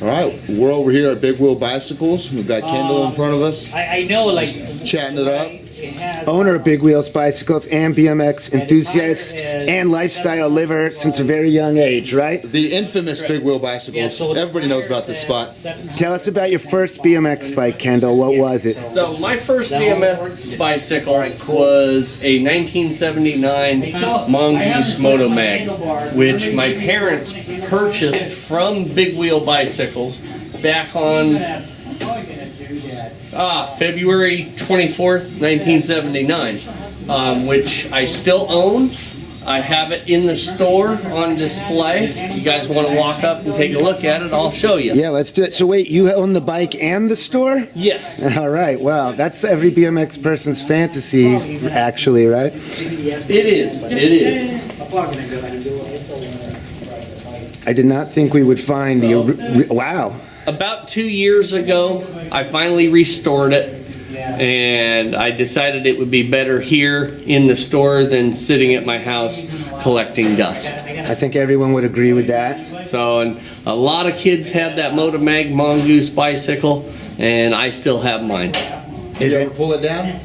All right, we're over here at Big Wheel Bicycles. We've got Kendall in front of us. I know, like, chatting it up. Owner of Big Wheels Bicycles and BMX enthusiast and lifestyle liver since a very young age, right? The infamous Big Wheel Bicycles. Everybody knows about this spot. Tell us about your first BMX bike, Kendall. What was it? So my first BMX bicycle was a 1979 Mongoose Moto Mag, which my parents purchased from Big Wheel Bicycles back on February 24th, 1979, which I still own. I have it in the store on display. You guys want to walk up and take a look at it? I'll show you. Yeah, let's do it. So wait, you own the bike and the store? Yes. All right, wow. That's every BMX person's fantasy, actually, right? It is. It is. I did not think we would find the... Wow. About 2 years ago, I finally restored it, and I decided it would be better here in the store than sitting at my house collecting dust. I think everyone would agree with that. So, and a lot of kids had that Moto Mag Mongoose bicycle, and I still have mine. Did you ever pull it down?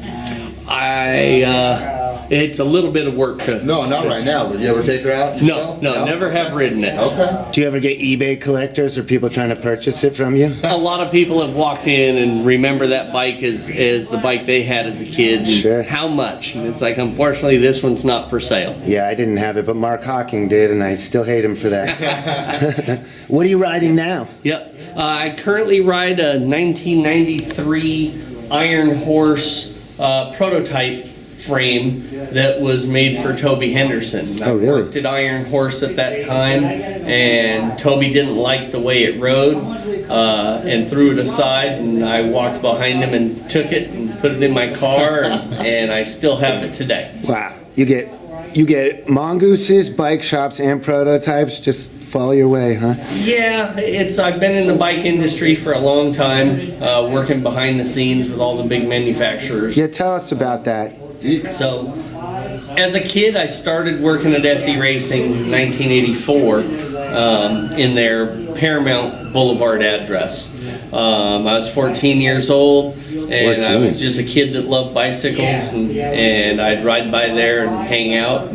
It's a little bit of work to... No, not right now. Would you ever take her out yourself? No, never have ridden it. Okay. Do you ever get eBay collectors or people trying to purchase it from you? A lot of people have walked in and remember that bike as the bike they had as a kid. And Sure. how much? And it's like, unfortunately, this one's not for sale. Yeah, I didn't have it, but Mark Hawking did, and I still hate him for that. What are you riding now? Yep. I currently ride a 1993 Iron Horse prototype frame that was made for Toby Henderson. Oh, really? I worked at Iron Horse at that time, and Toby didn't like the way it rode and threw it aside, and I walked behind him and took it and put it in my car, and I still have it today. Wow. You get mongooses, bike shops, and prototypes. Just follow your way, huh? Yeah, I've been in the bike industry for a long time, working behind the scenes with all the big manufacturers. Yeah, tell us about that. So, as a kid, I started working at SE Racing in 1984 in their Paramount Boulevard address. I was 14 years old, and I was just a kid that loved bicycles, and I'd ride by there and hang out,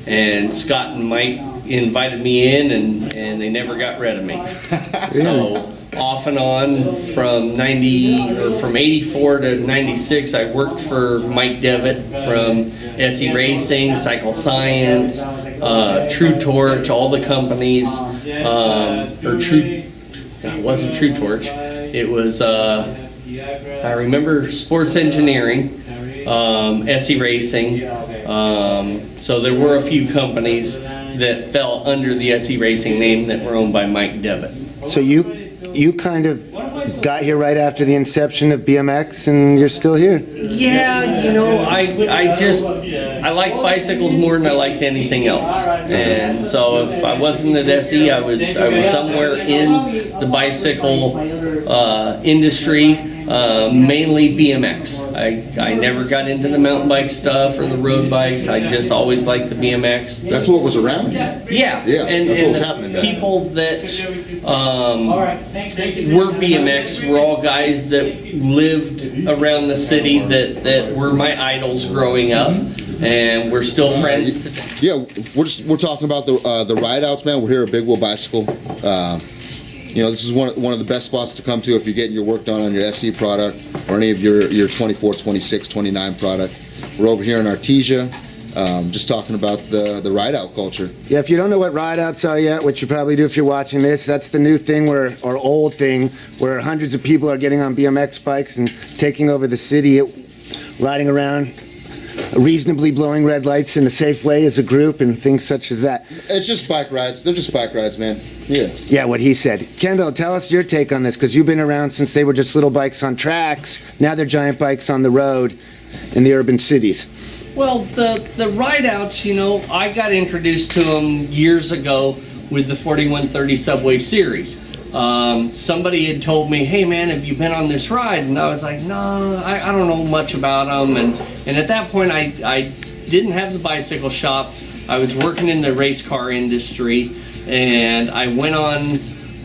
and Scott and Mike invited me in, and they never got rid of me. So off and on from 84 to 96, I worked for Mike Devitt from SE Racing, Cycle Science, True Torch, all the companies, it wasn't True Torch, it was, I remember Sports Engineering, SE Racing, so there were a few companies that fell under the SE Racing name that were owned by Mike Devitt. So you kind of got here right after the inception of BMX, and you're still here. Yeah, you know, I like bicycles more than I liked anything else, and so if I wasn't at SE, I was somewhere in the bicycle industry. Mainly BMX. I never got into the mountain bike stuff or the road bikes. I just always liked the BMX. That's what was around you. Yeah, and that's what was happening then. People that were BMX were all guys that lived around the city that were my idols growing up, and we're still friends today. Yeah, we're talking about the ride outs, man. We're here at Big Wheel Bicycle. You know, this is one of the best spots to come to if you're getting your work done on your SE product or any of your 24, 26, 29 product. We're over here in Artesia, just talking about the ride-out culture. Yeah, if you don't know what ride-outs are yet, which you probably do if you're watching this, that's the new thing or old thing where hundreds of people are getting on BMX bikes and taking over the city, riding around reasonably blowing red lights in a safe way as a group and things such as that. It's just bike rides. They're just bike rides, man. Yeah. Yeah, what he said. Kendall, tell us your take on this, because you've been around since they were just little bikes on tracks. Now they're giant bikes on the road in the urban cities. Well, the ride-outs, you know, I got introduced to them years ago with the 4130 Subway Series. Somebody had told me, hey man, have you been on this ride? And I was like, no, I don't know much about them. And at that point, I didn't have the bicycle shop. I was working in the race car industry, and I went on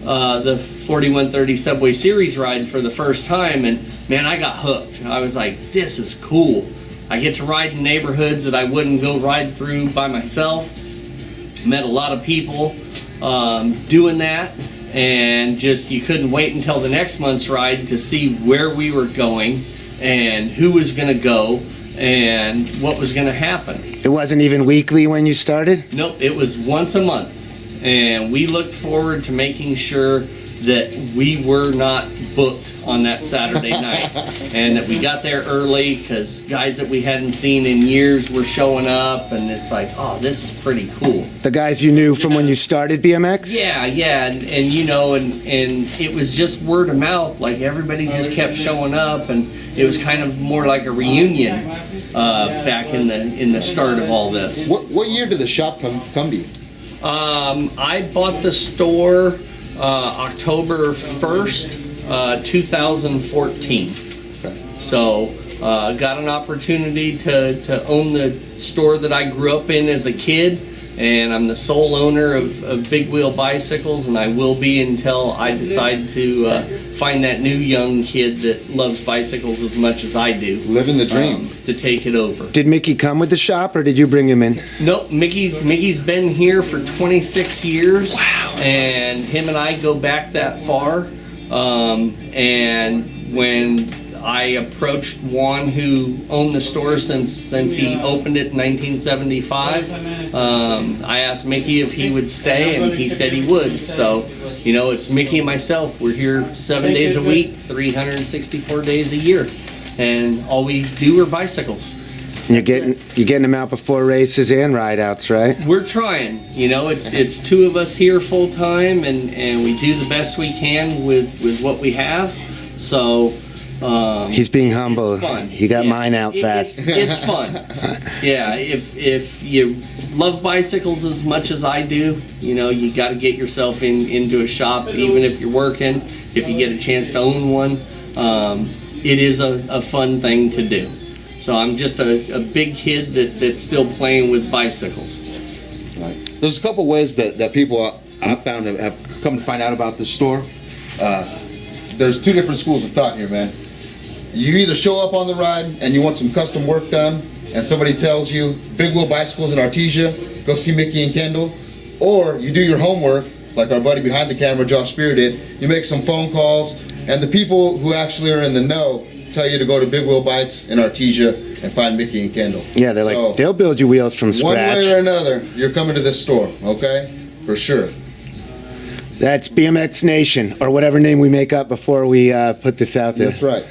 the 4130 Subway Series ride for the first time, and man, I got hooked. I was like, this is cool. I get to ride in neighborhoods that I wouldn't go ride through by myself. Met a lot of people doing that, and just you couldn't wait until the next month's ride to see where we were going and who was going to go and what was going to happen. It wasn't even weekly when you started? Nope, it was once a month, and we looked forward to making sure that we were not booked on that Saturday night, and that we got there early because guys that we hadn't seen in years were showing up, and it's like, oh, this is pretty cool. The guys you knew from when you started BMX? Yeah, and you know, and it was just word of mouth. Like everybody just kept showing up, and it was kind of more like a reunion back in the start of all this. What year did the shop come to you? I bought the store October 1st, 2014. So got an opportunity to own the store that I grew up in as a kid, and I'm the sole owner of Big Wheel Bicycles, and I will be until I decide to find that new young kid that loves bicycles as much as I do. Living the dream. To take it over. Did Mickey come with the shop, or did you bring him in? Nope, Mickey's been here for 26 years. Wow. And him and I go back that far. And when I approached Juan, who owned the store since he opened it in 1975, I asked Mickey if he would stay, and he said he would. So, you know, it's Mickey and myself. We're here 7 days a week, 364 days a year, and all we do are bicycles. And you're getting them out before races and ride-outs, right? We're trying. You know, it's two of us here full time, and we do the best we can with what we have. So he's being humble. It's fun. He got mine out fast. It's fun. Yeah, if you love bicycles as much as I do, you know, you got to get yourself into a shop, even if you're working. If you get a chance to own one, it is a fun thing to do. So I'm just a big kid that's still playing with bicycles. Right. There's a couple ways that people I've found have come to find out about this store. There's two different schools of thought here, man. You either show up on the ride and you want some custom work done, and somebody tells you Big Wheel Bicycles in Artesia, go see Mickey and Kendall, or you do your homework like our buddy behind the camera, Josh Spear, did. You make some phone calls, and the people who actually are in the know tell you to go to Big Wheel Bikes in Artesia and find Mickey and Kendall. Yeah, they're like, they'll build you wheels from scratch. One way or another, you're coming to this store, okay? For sure. That's B.M.X Nation, or whatever name we make up before we put this out there. That's right.